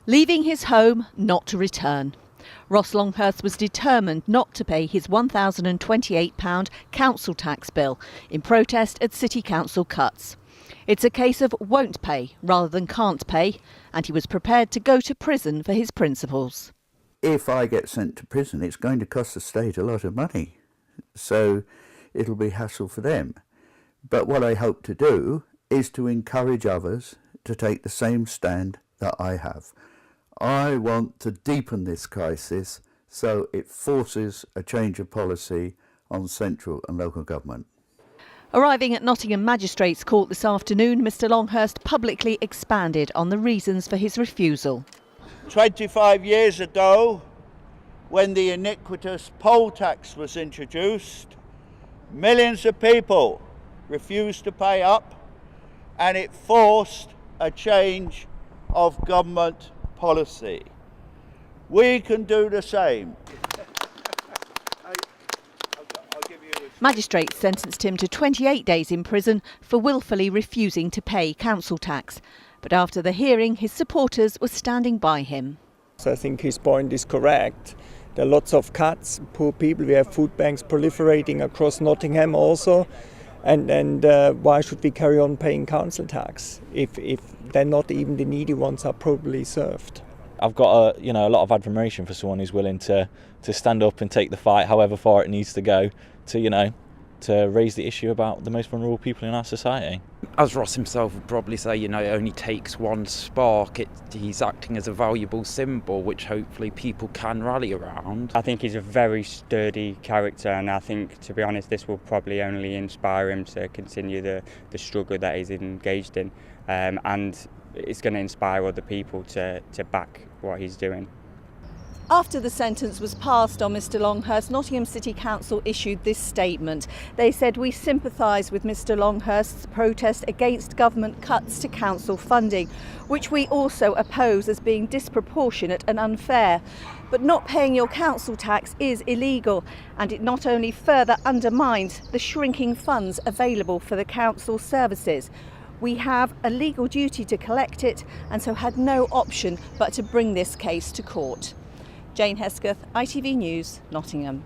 Leaving his home not to return. Ross Longhurst was determined not to pay his £1,028 council tax bill in protest at City Council cuts. It's a case of won't pay rather than can't pay, and he was prepared to go to prison for his principles. If I get sent to prison, it's going to cost the state a lot of money, so it'll be hassle for them. But what I hope to do is to encourage others to take the same stand that I have. I want to deepen this crisis so it forces a change of policy on central and local government. Arriving at Nottingham Magistrates Court this afternoon, Mr Longhurst publicly expanded on the reasons for his refusal. 25 years ago, when the iniquitous poll tax was introduced, millions of people refused to pay up, and it forced a change of government policy. We can do the same. Magistrates sentenced him to 28 days in prison for willfully refusing to pay council tax. But after the hearing, his supporters were standing by him. So I think his point is correct. There are lots of cuts, poor people. We have food banks proliferating across Nottingham also. And why should we carry on paying council tax if they're not even the needy ones are properly served? I've got a lot of admiration for someone who's willing to stand up and take the fight, however far it needs to go, to raise the issue about the most vulnerable people in our society. As Ross himself would probably say, it only takes one spark. He's acting as a valuable symbol, which hopefully people can rally around. I think he's a very sturdy character, and I think, to be honest, this will probably only inspire him to continue the struggle that he's engaged in, and it's going to inspire other people to back what he's doing. After the sentence was passed on Mr Longhurst, Nottingham City Council issued this statement. They said, "We sympathise with Mr Longhurst's protest against government cuts to council funding, which we also oppose as being disproportionate and unfair. But not paying your council tax is illegal, and it not only further undermines the shrinking funds available for the council services. We have a legal duty to collect it, and so had no option but to bring this case to court." Jane Hesketh, ITV News, Nottingham.